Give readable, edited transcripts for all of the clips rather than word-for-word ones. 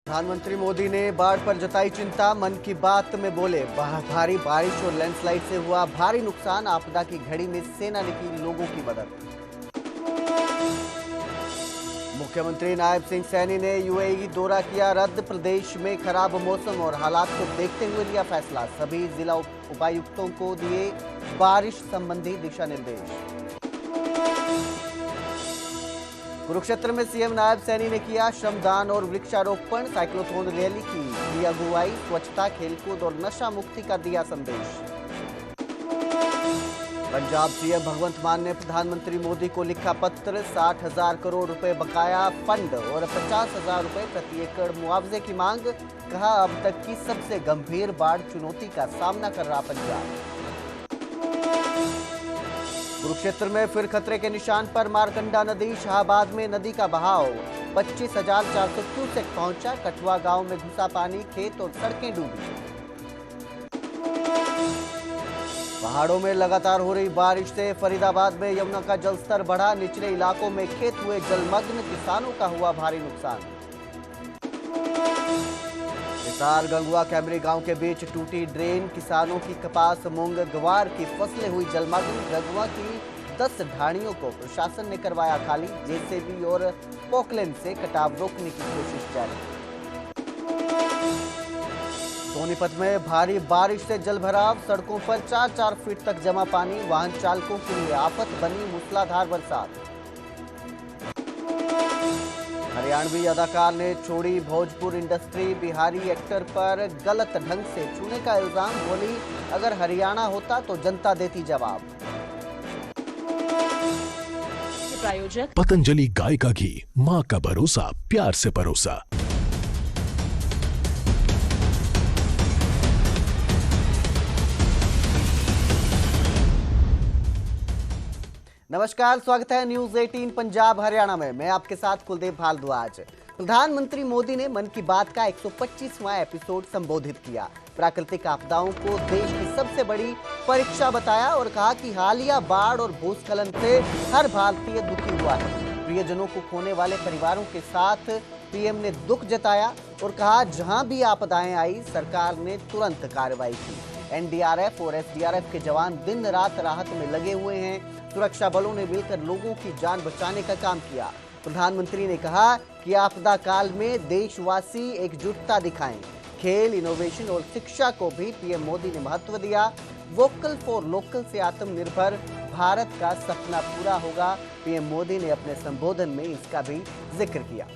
प्रधानमंत्री मोदी ने बाढ़ पर जताई चिंता। मन की बात में बोले, भारी बारिश और लैंडस्लाइड से हुआ भारी नुकसान। आपदा की घड़ी में सेना ने की लोगों की मदद। मुख्यमंत्री नायब सिंह सैनी ने यूएई दौरा किया रद्द। प्रदेश में खराब मौसम और हालात को देखते हुए लिया फैसला। सभी जिला उपायुक्तों को दिए बारिश संबंधी दिशा निर्देश। कुरुक्षेत्र में सीएम नायब सैनी ने किया श्रमदान और वृक्षारोपण। साइक्लोथॉन रैली की अगुवाई। स्वच्छता, खेलकूद और नशा मुक्ति का दिया संदेश। पंजाब सीएम भगवंत मान ने प्रधानमंत्री मोदी को लिखा पत्र। 60,000 करोड़ रुपए बकाया फंड और 50,000 रुपए प्रति एकड़ मुआवजे की मांग। कहा, अब तक की सबसे गंभीर बाढ़ चुनौती का सामना कर रहा पंजाब। कुरुक्षेत्र में फिर खतरे के निशान पर मारकंडा नदी। शाहबाद में नदी का बहाव 25,400 क्यूसेक पहुंचा। कठुआ गांव में घुसा पानी। खेत और सड़कें डूबी। पहाड़ों में लगातार हो रही बारिश से फरीदाबाद में यमुना का जलस्तर बढ़ा। निचले इलाकों में खेत हुए जलमग्न। किसानों का हुआ भारी नुकसान। हिसार गंगुआ कैमरी गांव के बीच टूटी ड्रेन। किसानों की कपास, मूंग, ग्वार की फसलें हुई जलमग्न। गंगुआ की 10 ढाणियों को प्रशासन ने करवाया खाली। जेसीबी और पोकलेन से कटाव रोकने की कोशिश जारी। सोनीपत में भारी बारिश से जलभराव। सड़कों पर 4-4 फीट तक जमा पानी। वाहन चालकों के लिए आफत बनी मूसलाधार बरसात। हरियाणवी अदाकार ने छोड़ी भोजपुर इंडस्ट्री। बिहारी एक्टर पर गलत ढंग से छूने का इल्जाम। बोली, अगर हरियाणा होता तो जनता देती जवाब। प्रायोजक पतंजलि गाय का घी, माँ का भरोसा, प्यार से परोसा। नमस्कार, स्वागत है न्यूज 18 पंजाब हरियाणा में। मैं आपके साथ कुलदीप भारद्वाज। प्रधानमंत्री मोदी ने मन की बात का 125वां एपिसोड संबोधित किया। प्राकृतिक आपदाओं को देश की सबसे बड़ी परीक्षा बताया और कहा कि हालिया बाढ़ और भूस्खलन से हर भारतीय दुखी हुआ है। प्रियजनों को खोने वाले परिवारों के साथ पीएम ने दुख जताया और कहा, जहां भी आपदाएं आई सरकार ने तुरंत कार्रवाई की। एनडीआरएफ और एसडीआरएफ के जवान दिन रात राहत में लगे हुए हैं। सुरक्षा बलों ने मिलकर लोगों की जान बचाने का काम किया। प्रधानमंत्री ने कहा कि आपदा काल में देशवासी एकजुटता दिखाएं। खेल, इनोवेशन और शिक्षा को भी पीएम मोदी ने महत्व दिया। वोकल फॉर लोकल से आत्मनिर्भर भारत का सपना पूरा होगा। पीएम मोदी ने अपने संबोधन में इसका भी जिक्र किया।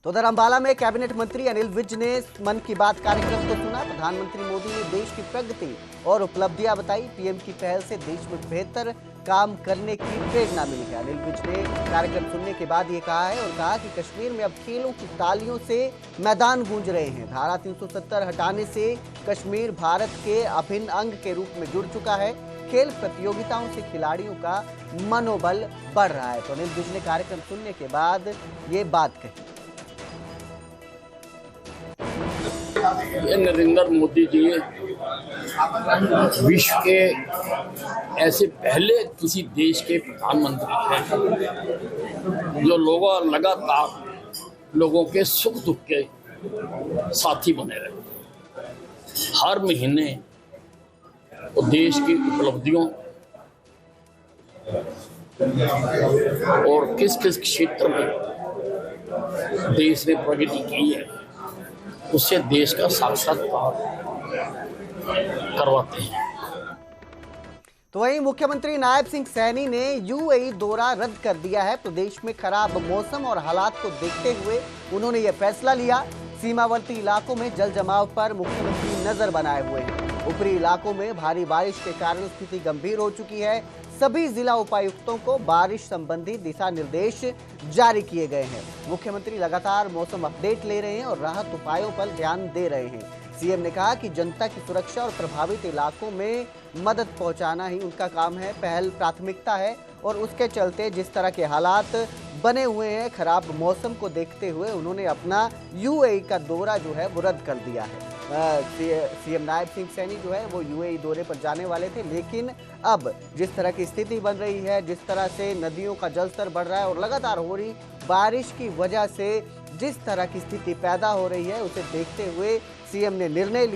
तो उधर अंबाला में कैबिनेट मंत्री अनिल विज ने मन की बात कार्यक्रम को सुना। प्रधानमंत्री मोदी ने देश की प्रगति और उपलब्धियां बताई। पीएम की पहल से देश में बेहतर काम करने की प्रेरणा मिली है। अनिल विज ने कार्यक्रम सुनने के बाद ये कहा है और कहा कि कश्मीर में अब खेलों की तालियों से मैदान गूंज रहे हैं। धारा 370 हटाने से कश्मीर भारत के अभिन्न अंग के रूप में जुड़ चुका है। खेल प्रतियोगिताओं से खिलाड़ियों का मनोबल बढ़ रहा है। तो अनिल विज ने कार्यक्रम सुनने के बाद ये बात कही। ये नरेंद्र मोदी जी विश्व के ऐसे पहले किसी देश के प्रधानमंत्री हैं जो लगातार लोगों के सुख दुख के साथी बने रहे। हर महीने वो देश की उपलब्धियों और किस किस क्षेत्र में देश ने प्रगति की है उससे देश का साक्षात्कार करवाते हैं। तो वहीं मुख्यमंत्री नायब सिंह सैनी ने यूएई दौरा रद्द कर दिया है। प्रदेश में खराब मौसम और हालात को देखते हुए उन्होंने यह फैसला लिया। सीमावर्ती इलाकों में जल जमाव पर मुख्यमंत्री नजर बनाए हुए हैं। ऊपरी इलाकों में भारी बारिश के कारण स्थिति गंभीर हो चुकी है। सभी जिला उपायुक्तों को बारिश संबंधी दिशा निर्देश जारी किए गए हैं। मुख्यमंत्री लगातार मौसम अपडेट ले रहे हैं और राहत उपायों पर ध्यान दे रहे हैं। सीएम ने कहा कि जनता की सुरक्षा और प्रभावित इलाकों में मदद पहुंचाना ही उनका काम है, पहल प्राथमिकता है। और उसके चलते जिस तरह के हालात बने हुए हैं, खराब मौसम को देखते हुए उन्होंने अपना यूएई का दौरा जो है वो रद्द कर दिया है। सीएम नायब सिंह सैनी जो है वो यूएई दौरे पर जाने वाले थे, लेकिन अब जिस तरह की स्थिति बन रही है, जिस तरह से नदियों का जलस्तर बढ़ रहा है और लगातार हो रही बारिश की वजह से जिस तरह की स्थिति पैदा हो रही है, उसे देखते हुए सीएम ने निर्णय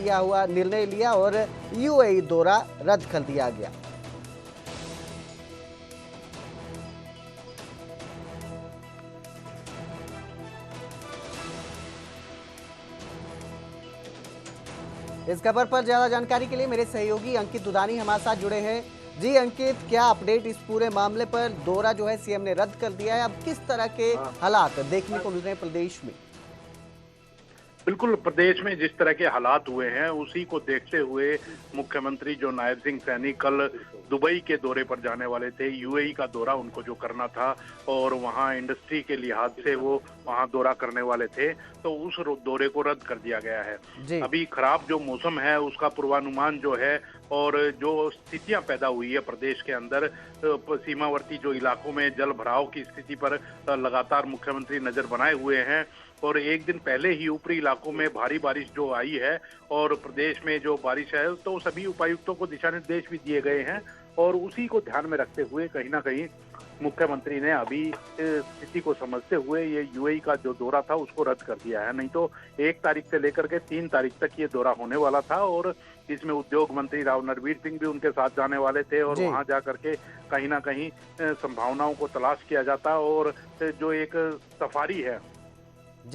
लिया और यूएई दौरा रद्द कर दिया गया। इस खबर पर ज्यादा जानकारी के लिए मेरे सहयोगी अंकित दुधानी हमारे साथ जुड़े हैं। जी अंकित, क्या अपडेट इस पूरे मामले पर? दौरा जो है सीएम ने रद्द कर दिया है, अब किस तरह के हालात देखने को मिल रहे हैं प्रदेश में? बिल्कुल, प्रदेश में जिस तरह के हालात हुए हैं उसी को देखते हुए मुख्यमंत्री जो नायब सिंह सैनी कल दुबई के दौरे पर जाने वाले थे, यूएई का दौरा उनको जो करना था और वहां इंडस्ट्री के लिहाज से वो वहां दौरा करने वाले थे, तो उस दौरे को रद्द कर दिया गया है। अभी खराब जो मौसम है उसका पूर्वानुमान जो है और जो स्थितियां पैदा हुई है प्रदेश के अंदर, सीमावर्ती जो इलाकों में जल भराव की स्थिति पर लगातार मुख्यमंत्री नजर बनाए हुए हैं। और एक दिन पहले ही ऊपरी इलाकों में भारी बारिश जो आई है और प्रदेश में जो बारिश है, तो सभी उपायुक्तों को दिशा निर्देश भी दिए गए हैं और उसी को ध्यान में रखते हुए कहीं ना कहीं मुख्यमंत्री ने अभी स्थिति को समझते हुए ये यूएई का जो दौरा था उसको रद्द कर दिया है। नहीं तो 1 तारीख से लेकर के 3 तारीख तक ये दौरा होने वाला था और इसमें उद्योग मंत्री राव नरवीर सिंह भी उनके साथ जाने वाले थे और वहां जाकर के कहीं ना कहीं संभावनाओं को तलाश किया जाता और जो एक सफारी है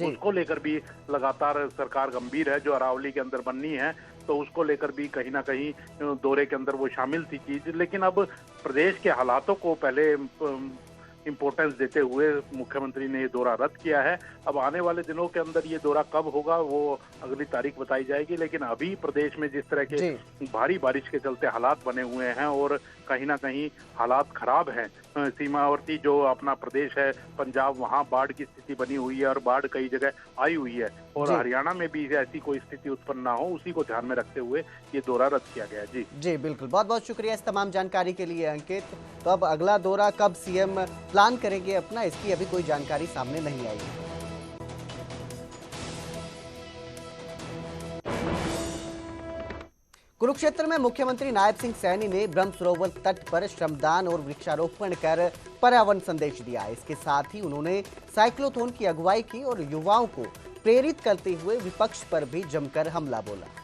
उसको लेकर भी लगातार सरकार गंभीर है, जो अरावली के अंदर बननी है, तो उसको लेकर भी कहीं ना कहीं दौरे के अंदर वो शामिल थी चीज। लेकिन अब प्रदेश के हालातों को पहले इम्पोर्टेंस देते हुए मुख्यमंत्री ने ये दौरा रद्द किया है। अब आने वाले दिनों के अंदर ये दौरा कब होगा वो अगली तारीख बताई जाएगी, लेकिन अभी प्रदेश में जिस तरह के भारी बारिश के चलते हालात बने हुए हैं और कहीं ना कहीं हालात खराब हैं, सीमावर्ती जो अपना प्रदेश है पंजाब, वहां बाढ़ की स्थिति बनी हुई है और बाढ़ कई जगह आई हुई है और हरियाणा में भी ऐसी कोई स्थिति उत्पन्न ना हो, उसी को ध्यान में रखते हुए ये दौरा रद्द किया गया। जी बिल्कुल, बहुत बहुत शुक्रिया इस तमाम जानकारी के लिए अंकित। तो अब अगला दौरा कब सीएम प्लान करेंगे अपना, इसकी अभी कोई जानकारी सामने नहीं आई है। कुरुक्षेत्र में मुख्यमंत्री नायब सिंह सैनी ने ब्रह्म सरोवर तट पर श्रमदान और वृक्षारोपण कर पर्यावरण संदेश दिया। इसके साथ ही उन्होंने साइक्लोथॉन की अगुवाई की और युवाओं को प्रेरित करते हुए विपक्ष पर भी जमकर हमला बोला।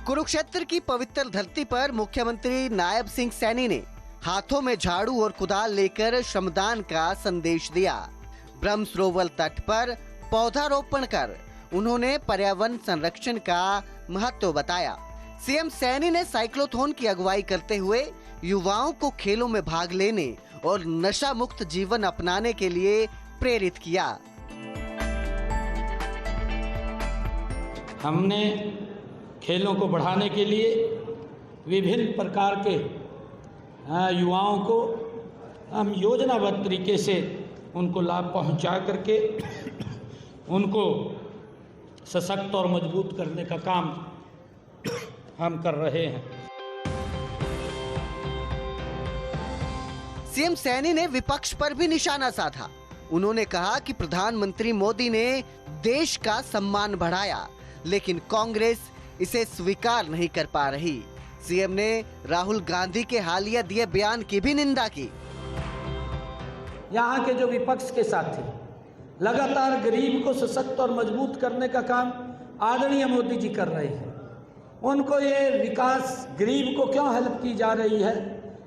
कुरुक्षेत्र की पवित्र धरती पर मुख्यमंत्री नायब सिंह सैनी ने हाथों में झाड़ू और कुदाल लेकर श्रमदान का संदेश दिया। ब्रह्म सरोवर तट पर पौधारोपण कर उन्होंने पर्यावरण संरक्षण का महत्व बताया। सीएम सैनी ने साइक्लोथॉन की अगुवाई करते हुए युवाओं को खेलों में भाग लेने और नशा मुक्त जीवन अपनाने के लिए प्रेरित किया। हमने खेलों को बढ़ाने के लिए विभिन्न प्रकार के युवाओं को हम योजनाबद्ध तरीके से उनको लाभ पहुंचा करके उनको सशक्त और मजबूत करने का काम हम कर रहे हैं। सीएम सैनी ने विपक्ष पर भी निशाना साधा। उन्होंने कहा कि प्रधानमंत्री मोदी ने देश का सम्मान बढ़ाया, लेकिन कांग्रेस इसे स्वीकार नहीं कर पा रही। सीएम ने राहुल गांधी के हालिया दिए बयान की भी निंदा की। यहाँ के जो विपक्ष के साथी लगातार गरीब को सशक्त और मजबूत करने का काम आदरणीय मोदी जी कर रहे हैं, उनको ये विकास गरीब को क्यों हेल्प की जा रही है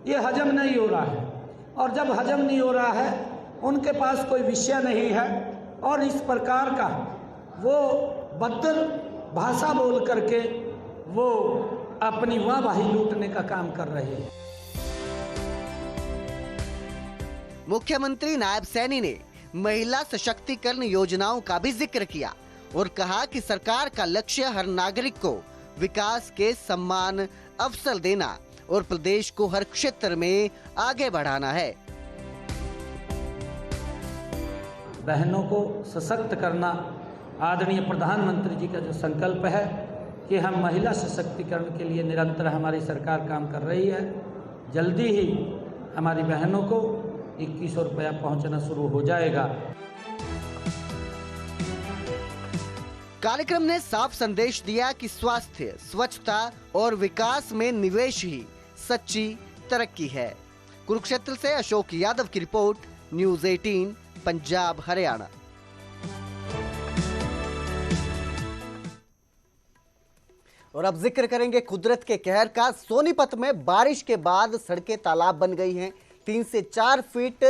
ये हजम नहीं हो रहा है। और जब हजम नहीं हो रहा है, उनके पास कोई विषय नहीं है और इस प्रकार का वो बदतर भाषा बोल करके वो अपनी वाहवाही लूटने का काम कर रहे हैं। मुख्यमंत्री नायब सैनी ने महिला सशक्तिकरण योजनाओं का भी जिक्र किया और कहा कि सरकार का लक्ष्य हर नागरिक को विकास के समान अवसर देना और प्रदेश को हर क्षेत्र में आगे बढ़ाना है। बहनों को सशक्त करना आदरणीय प्रधानमंत्री जी का जो संकल्प है कि हम महिला सशक्तिकरण के लिए निरंतर हमारी सरकार काम कर रही है। जल्दी ही हमारी बहनों को 2100 रुपया पहुँचना शुरू हो जाएगा। कार्यक्रम ने साफ संदेश दिया कि स्वास्थ्य, स्वच्छता और विकास में निवेश ही सच्ची तरक्की है। कुरुक्षेत्र से अशोक यादव की रिपोर्ट, न्यूज़ 18 पंजाब हरियाणा। और अब जिक्र करेंगे कुदरत के कहर का। सोनीपत में बारिश के बाद सड़कें तालाब बन गई हैं। 3 से 4 फीट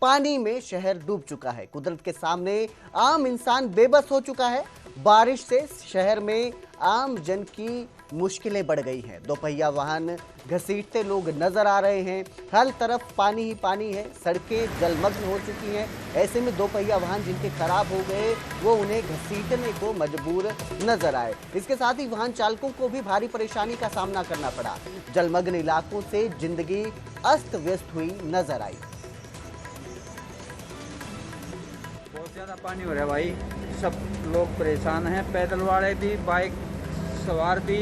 पानी में शहर डूब चुका है। कुदरत के सामने आम इंसान बेबस हो चुका है। बारिश से शहर में आम जन की मुश्किलें बढ़ गई हैं। दोपहिया वाहन घसीटते लोग नजर आ रहे हैं। हर तरफ पानी ही पानी है। सड़कें जलमग्न हो चुकी हैं। ऐसे में दोपहिया वाहन जिनके खराब हो गए वो उन्हें घसीटने को मजबूर नजर आए। इसके साथ ही वाहन चालकों को भी भारी परेशानी का सामना करना पड़ा। जलमग्न इलाकों से जिंदगी अस्त व्यस्त हुई नजर आई। बहुत ज़्यादा पानी हो रहा है भाई, सब लोग परेशान हैं। पैदल वाले भी, बाइक सवार भी,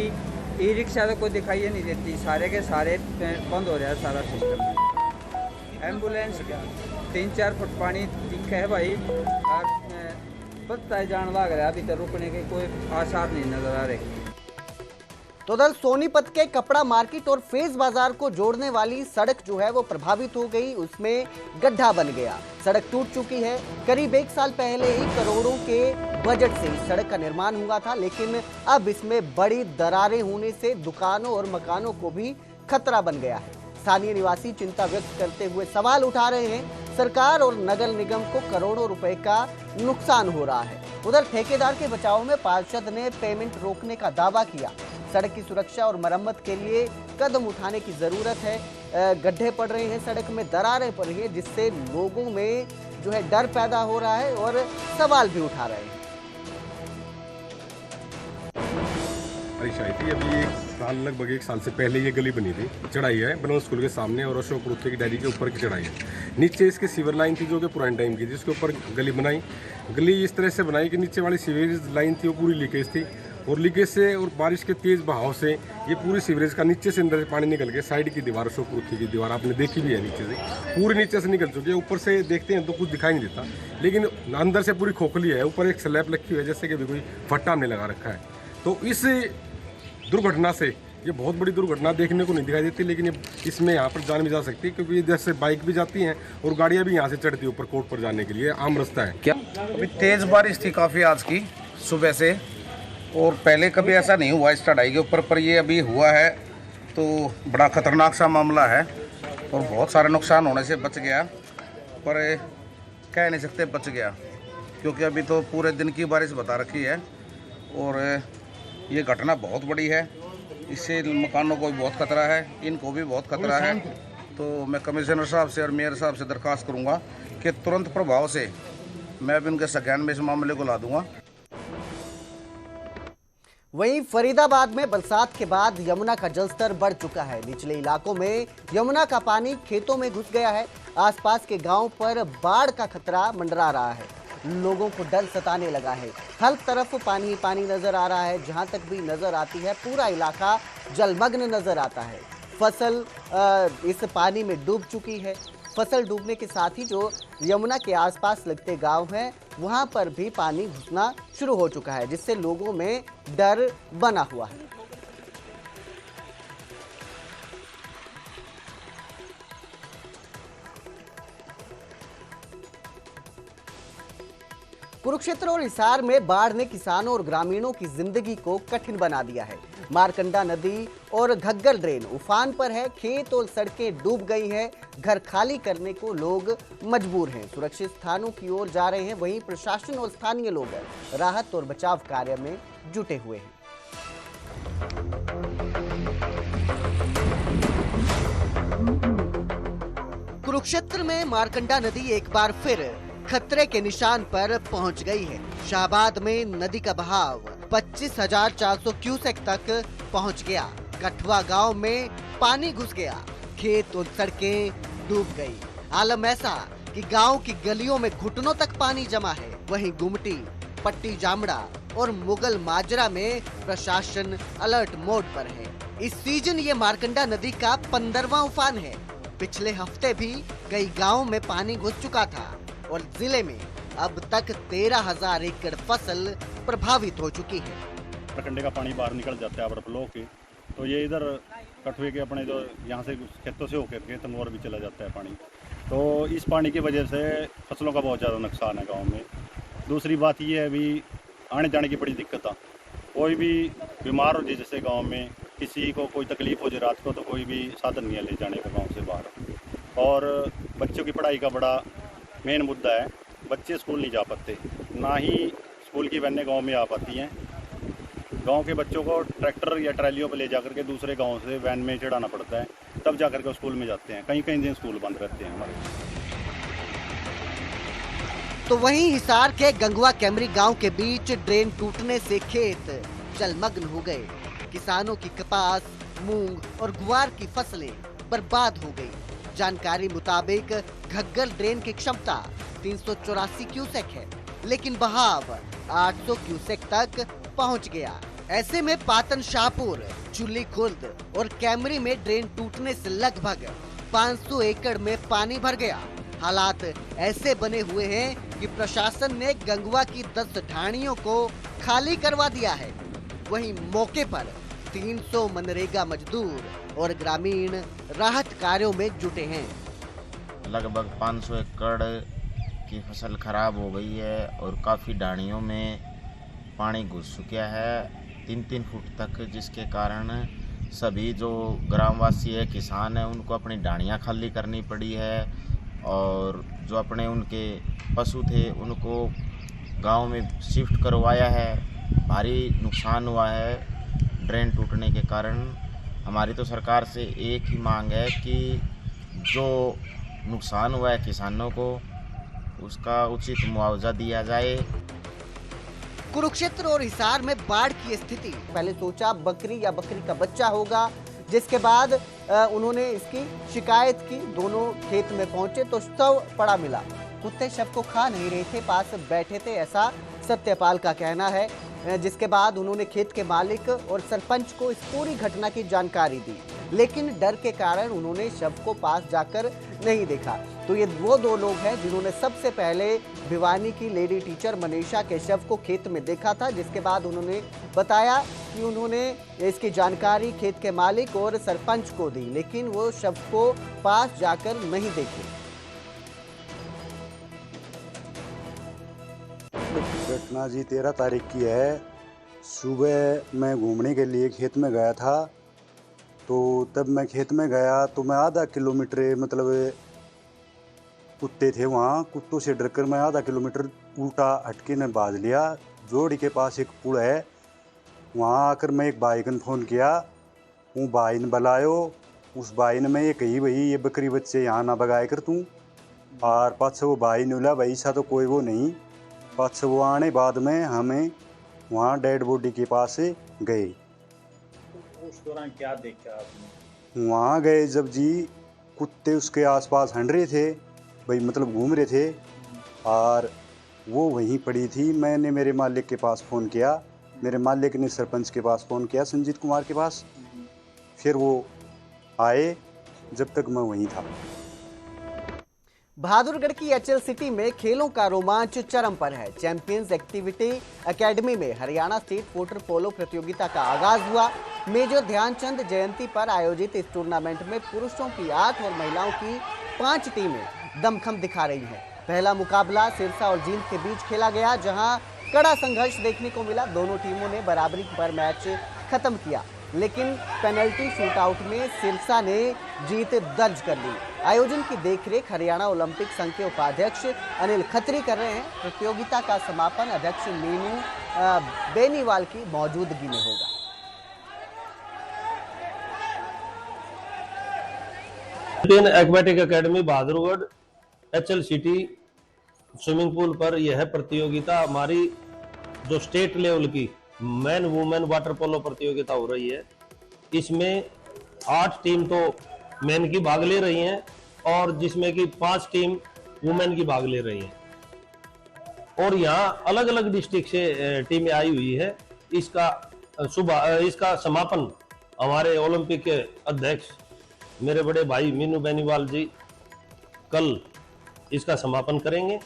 ई रिक्शा तो कोई दिखाई नहीं देती, सारे के सारे बंद हो रहा है सारा सिस्टम। एम्बुलेंस 3-4 फुट पानी दिखा है भाई, पता जान लग रहा है, अभी तो रुकने के कोई आसार नहीं नजर आ रहे। तो उधर सोनीपत के कपड़ा मार्केट और फेज बाजार को जोड़ने वाली सड़क जो है वो प्रभावित हो गई। उसमें गड्ढा बन गया, सड़क टूट चुकी है। करीब 1 साल पहले ही करोड़ों के बजट से इस सड़क का निर्माण हुआ था, लेकिन अब इसमें बड़ी दरारें होने से दुकानों और मकानों को भी खतरा बन गया है। स्थानीय निवासी चिंता व्यक्त करते हुए सवाल उठा रहे हैं। सरकार और नगर निगम को करोड़ों रुपए का नुकसान हो रहा है। उधर ठेकेदार के बचाव में पार्षद ने पेमेंट रोकने का दावा किया। सड़क की सुरक्षा और मरम्मत के लिए कदम उठाने की जरूरत है। गड्ढे पड़ रहे हैं, सड़क में दरारें पड़ रही हैं, जिससे लोगों में जो है डर पैदा हो रहा है और सवाल भी उठा रहे हैं। अभी लगभग 1 साल से पहले ये गली बनी थी, चढ़ाई है बनों स्कूल के सामने और अशोक रुत्थे की डेयरी के ऊपर की चढ़ाई है। नीचे इसके सीवर लाइन थी जो कि पुराने टाइम की, जिसके ऊपर गली बनाई। गली इस तरह से बनाई कि नीचे वाली सीवरेज लाइन थी वो पूरी लीकेज थी, और लीकेज से और बारिश के तेज बहाव से ये पूरी सीवरेज का नीचे से अंदर पानी निकल के साइड की दीवार, अशोक रुत्थे की दीवार आपने देखी भी है, नीचे से पूरी नीचे से निकल चुकी है। ऊपर से देखते हैं तो कुछ दिखाई नहीं देता, लेकिन अंदर से पूरी खोखली है। ऊपर एक स्लैब रखी हुई है जैसे कि भी कोई फट्टा हमने लगा रखा है। तो इस दुर्घटना से, ये बहुत बड़ी दुर्घटना देखने को नहीं दिखाई देती, लेकिन इसमें यहाँ पर जान भी जा सकती है, क्योंकि इधर से बाइक भी जाती हैं और गाड़ियाँ भी यहाँ से चढ़ती है ऊपर कोर्ट पर जाने के लिए, आम रास्ता है। क्या अभी तेज़ बारिश थी काफ़ी आज की सुबह से, और पहले कभी ऐसा नहीं हुआ इस चढ़ाई के ऊपर, पर ये अभी हुआ है तो बड़ा खतरनाक सा मामला है और बहुत सारे नुकसान होने से बच गया, पर कह नहीं सकते बच गया, क्योंकि अभी तो पूरे दिन की बारिश बता रखी है और ये घटना बहुत बड़ी है। इससे मकानों को भी बहुत खतरा है, इनको भी बहुत खतरा है। तो मैं कमिश्नर साहब से और मेयर साहब से दरख्वास्त करूंगा कि तुरंत प्रभाव से मैं भी उनके संज्ञान में इस मामले को ला दूंगा। वहीं फरीदाबाद में बरसात के बाद यमुना का जलस्तर बढ़ चुका है। निचले इलाकों में यमुना का पानी खेतों में घुस गया है। आसपास के गांव पर बाढ़ का खतरा मंडरा रहा है। लोगों को डर सताने लगा है। हर तरफ पानी ही पानी नजर आ रहा है। जहां तक भी नजर आती है पूरा इलाका जलमग्न नजर आता है। फसल इस पानी में डूब चुकी है। फसल डूबने के साथ ही जो यमुना के आसपास लगते गांव हैं वहां पर भी पानी घुसना शुरू हो चुका है, जिससे लोगों में डर बना हुआ है। कुरुक्षेत्र और हिसार में बाढ़ ने किसानों और ग्रामीणों की जिंदगी को कठिन बना दिया है। मारकंडा नदी और घग्गर ड्रेन उफान पर है। खेत और सड़कें डूब गई हैं। घर खाली करने को लोग मजबूर हैं। सुरक्षित स्थानों की ओर जा रहे हैं। वहीं प्रशासन और स्थानीय लोग राहत और बचाव कार्य में जुटे हुए हैं। कुरुक्षेत्र में मारकंडा नदी एक बार फिर खतरे के निशान पर पहुंच गई है। शाहबाद में नदी का बहाव 25,400 क्यूसेक तक पहुंच गया। कठवा गांव में पानी घुस गया। खेत और सड़कें डूब गई। आलम ऐसा कि गांव की गलियों में घुटनों तक पानी जमा है। वहीं गुमटी, पट्टी जामड़ा और मुगल माजरा में प्रशासन अलर्ट मोड पर है। इस सीजन ये मारकंडा नदी का 15वां उफान है। पिछले हफ्ते भी कई गांवों में पानी घुस चुका था और जिले में अब तक 13,000 एकड़ फसल प्रभावित हो चुकी है। मारकंडे का पानी बाहर निकल जाता है ओवरफ्लो के, तो ये इधर कठुए के अपने जो यहाँ से खेतों से होकर के तनौर भी चला जाता है पानी। तो इस पानी की वजह से फसलों का बहुत ज़्यादा नुकसान है गांव में। दूसरी बात ये है अभी आने जाने की बड़ी दिक्कत है। कोई भी बीमार हो जाए जैसे गांव में, किसी को कोई तकलीफ हो जाए रात को, तो कोई भी साधन नहीं है ले जाने का गांव से बाहर। और बच्चों की पढ़ाई का बड़ा मेन मुद्दा है। बच्चे स्कूल नहीं जा पाते, ना ही स्कूल की वैनें गांव में आ पाती हैं। गांव के बच्चों को ट्रैक्टर या ट्रैलियों पर ले जाकर के दूसरे गांव से वैन में चढ़ाना पड़ता है, तब जाकर के स्कूल में जाते हैं। कहीं कहीं दिन स्कूल बंद रहते हैं हमारे। तो वहीं हिसार के गंगवा कैमरी गांव के बीच ड्रेन टूटने से खेत जलमग्न हो गए। किसानों की कपास, मूंग और गुआर की फसलें बर्बाद हो गई। जानकारी मुताबिक घग्गर ड्रेन की क्षमता 384 क्यूसेक है, लेकिन बहाव 800 क्यूसेक तक पहुंच गया। ऐसे में पातन शाहपुर, चुल्ली खुर्द और कैमरी में ड्रेन टूटने से लगभग 500 एकड़ में पानी भर गया। हालात ऐसे बने हुए हैं कि प्रशासन ने गंगवा की 10 ढाणियों को खाली करवा दिया है। वहीं मौके पर 300 मनरेगा मजदूर और ग्रामीण राहत कार्यों में जुटे हैं। लगभग 500 एकड़ की फसल खराब हो गई है और काफ़ी ढाणियों में पानी घुस चुका है 3-3 फुट तक, जिसके कारण सभी जो ग्रामवासी है, किसान है, उनको अपनी ढाणियाँ खाली करनी पड़ी है। और जो अपने उनके पशु थे उनको गांव में शिफ्ट करवाया है। भारी नुकसान हुआ है ड्रेन टूटने के कारण। हमारी तो सरकार से एक ही मांग है कि जो नुकसान हुआ है किसानों को उसका उचित मुआवजा दिया जाए। कुरुक्षेत्र और हिसार में बाढ़ की स्थिति। पहले सोचा बकरी या बकरी का बच्चा होगा, जिसके बाद उन्होंने इसकी शिकायत की। दोनों खेत में पहुंचे तो शव पड़ा मिला। कुत्ते शव को खा नहीं रहे थे, पास बैठे थे, ऐसा सत्यपाल का कहना है। जिसके बाद उन्होंने खेत के मालिक और सरपंच को इस पूरी घटना की जानकारी दी, लेकिन डर के कारण उन्होंने शव को पास जाकर नहीं देखा। तो ये वो दो लोग हैं जिन्होंने सबसे पहले भिवानी की लेडी टीचर मनीषा के शव को खेत में देखा था, जिसके बाद उन्होंने बताया कि उन्होंने इसकी जानकारी खेत के मालिक और सरपंच को दी, लेकिन वो शव को पास जाकर नहीं देखे। घटना जी 13 तारीख की है। सुबह मैं घूमने के लिए खेत में गया था, तो तब मैं खेत में गया तो मैं आधा किलोमीटर, मतलब कुत्ते थे वहाँ, कुत्तों से डरकर मैं आधा किलोमीटर उल्टा हटके ने बाज लिया। जोड़ी के पास एक पुल है, वहाँ आकर मैं एक भाई को फ़ोन किया। वो भाई ने बुलायो। उस भाई ने मैं ये कही, भाई ये बकरी बच्चे यहाँ ना भगाए कर तू। और पास वो भाई ने बोला, भाई ऐसा तो कोई वो नहीं। पास वो आने बाद में हमें वहाँ डेड बॉडी के पास गए। उस दौरान क्या देखा आपने? वहाँ गए जब जी, कुत्ते उसके आसपास हंड रहे थे, भाई मतलब घूम रहे थे, और वो वहीं पड़ी थी। मैंने मेरे मालिक के पास फ़ोन किया, मेरे मालिक ने सरपंच के पास फ़ोन किया, संजीत कुमार के पास। फिर वो आए, जब तक मैं वहीं था। बहादुरगढ़ की एचएल सिटी में खेलों का रोमांच चरम पर है। चैंपियंस एक्टिविटी एकेडमी में हरियाणा स्टेट वाटर पोलो प्रतियोगिता का आगाज हुआ। मेजर ध्यानचंद जयंती पर आयोजित इस टूर्नामेंट में पुरुषों की 8 और महिलाओं की 5 टीमें दमखम दिखा रही हैं। पहला मुकाबला सिरसा और जींद के बीच खेला गया, जहां कड़ा संघर्ष देखने को मिला। दोनों टीमों ने बराबरी पर मैच खत्म किया, लेकिन पेनल्टी शूटआउट में सिरसा ने जीत दर्ज कर ली। आयोजन की देखरेख हरियाणा ओलंपिक संघ के उपाध्यक्ष अनिल खत्री कर रहे हैं। प्रतियोगिता का समापन अध्यक्ष मीनू बेनीवाल की मौजूदगी में होगा। Aquatic academy Bahadurgarh HL city swimming pool पर यह प्रतियोगिता हमारी जो स्टेट लेवल की मैन वुमेन वाटर पोलो प्रतियोगिता हो रही है। इसमें 8 टीम तो मैन की भाग ले रही हैं, और जिसमें कि 5 टीम वुमेन की भाग ले रही हैं और यहाँ अलग अलग डिस्ट्रिक्ट से टीमें आई हुई है। इसका समापन हमारे ओलंपिक के अध्यक्ष मेरे बड़े भाई मीनू बेनीवाल जी कल इसका समापन करेंगे।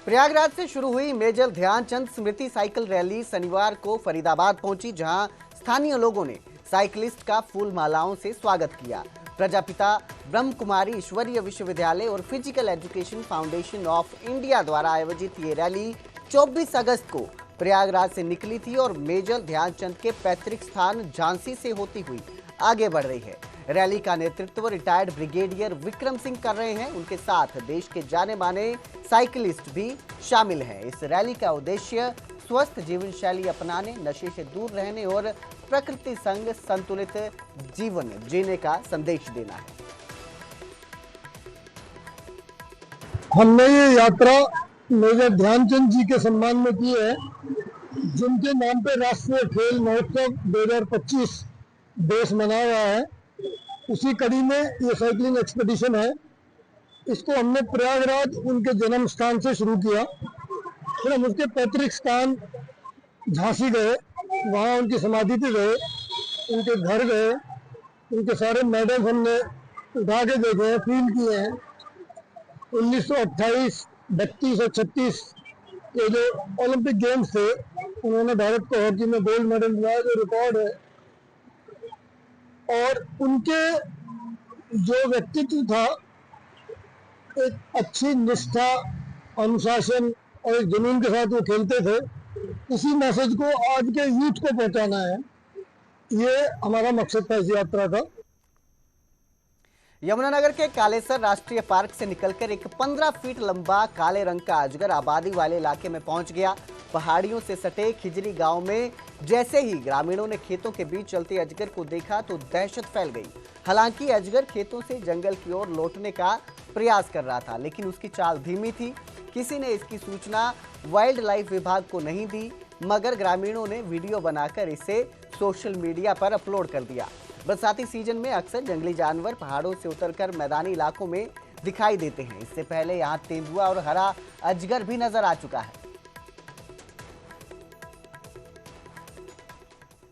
प्रयागराज से शुरू हुई मेजर ध्यानचंद स्मृति साइकिल रैली शनिवार को फरीदाबाद पहुंची, जहां स्थानीय लोगों ने साइकिलिस्ट का फूल मालाओं से स्वागत किया। प्रजापिता ब्रह्म कुमारी ईश्वरीय विश्वविद्यालय और physical education foundation of India द्वारा आयोजित ये रैली 24 अगस्त को प्रयागराज से निकली थी और मेजर ध्यानचंद के पैतृक स्थान झांसी से होती हुई आगे बढ़ रही है। रैली का नेतृत्व रिटायर्ड ब्रिगेडियर विक्रम सिंह कर रहे हैं। उनके साथ देश के जाने माने साइकिलिस्ट भी शामिल हैं। इस रैली का उद्देश्य स्वस्थ जीवन शैली अपनाने, नशे से दूर रहने और प्रकृति संग संतुलित जीवन जीने का संदेश देना है। हमने ये यात्रा मेजर ध्यानचंद जी के सम्मान में की है, जिनके नाम पे राष्ट्रीय खेल महोत्सव 2025 देश मना रहा है। उसी कड़ी में ये साइकिलिंग एक्सपीडिशन है। इसको हमने प्रयागराज उनके जन्म स्थान से शुरू किया, फिर हम उसके पैतृक स्थान झांसी गए, वहाँ उनकी समाधि पे गए, उनके घर गए, उनके सारे मेडल हमने उठा के देखे हैं, फील किए हैं। 1928, 32 और 36 ये जो ओलंपिक गेम्स थे, उन्होंने भारत को हॉकी में गोल्ड मेडल दिलाया, जो रिकॉर्ड है। और उनके जो व्यक्तित्व था, एक अच्छी निष्ठा, अनुशासन और एक जुनून के साथ वो खेलते थे। उसी मैसेज को आज के यूथ को पहुंचाना है, ये हमारा मकसद था इस यात्रा का। यमुनानगर के कालेसर राष्ट्रीय पार्क से निकलकर एक 15 फीट लंबा काले रंग का अजगर आबादी वाले इलाके में पहुंच गया। पहाड़ियों से सटे खिजरी गांव में जैसे ही ग्रामीणों ने खेतों के बीच चलते अजगर को देखा तो दहशत फैल गई। हालांकि अजगर खेतों से जंगल की ओर लौटने का प्रयास कर रहा था, लेकिन उसकी चाल धीमी थी। किसी ने इसकी सूचना वाइल्ड लाइफ विभाग को नहीं दी, मगर ग्रामीणों ने वीडियो बनाकर इसे सोशल मीडिया पर अपलोड कर दिया। बरसाती सीजन में अक्सर जंगली जानवर पहाड़ों से उतरकर मैदानी इलाकों में दिखाई देते हैं। इससे पहले यहां तेंदुआ और हरा अजगर भी नजर आ चुका है।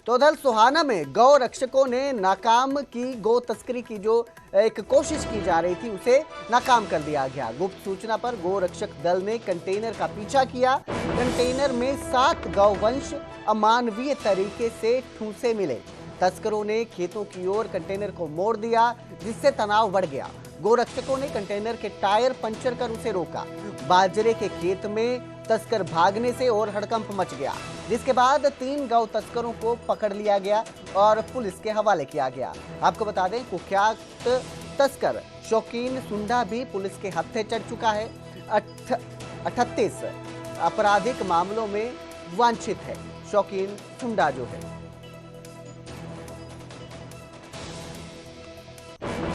तो उधर सोहाना में गौ रक्षकों ने नाकाम की गौ तस्करी की जो एक कोशिश की जा रही थी, उसे नाकाम कर दिया गया। गुप्त सूचना पर गौ रक्षक दल ने कंटेनर का पीछा किया। कंटेनर में 7 गौवंश अमानवीय तरीके से ठूंसे मिले। तस्करों ने खेतों की ओर कंटेनर को मोड़ दिया, जिससे तनाव बढ़ गया। गोरक्षकों ने कंटेनर के टायर पंचर कर उसे रोका। बाजरे के खेत में तस्कर भागने से और हड़कंप मच गया, जिसके बाद 3 गौ तस्करों को पकड़ लिया गया और पुलिस के हवाले किया गया। आपको बता दें, कुख्यात तस्कर शौकीन सुंडा भी पुलिस के हत्थे चढ़ चुका है। 38 आपराधिक मामलों में वांछित है शौकीन सुंडा जो है।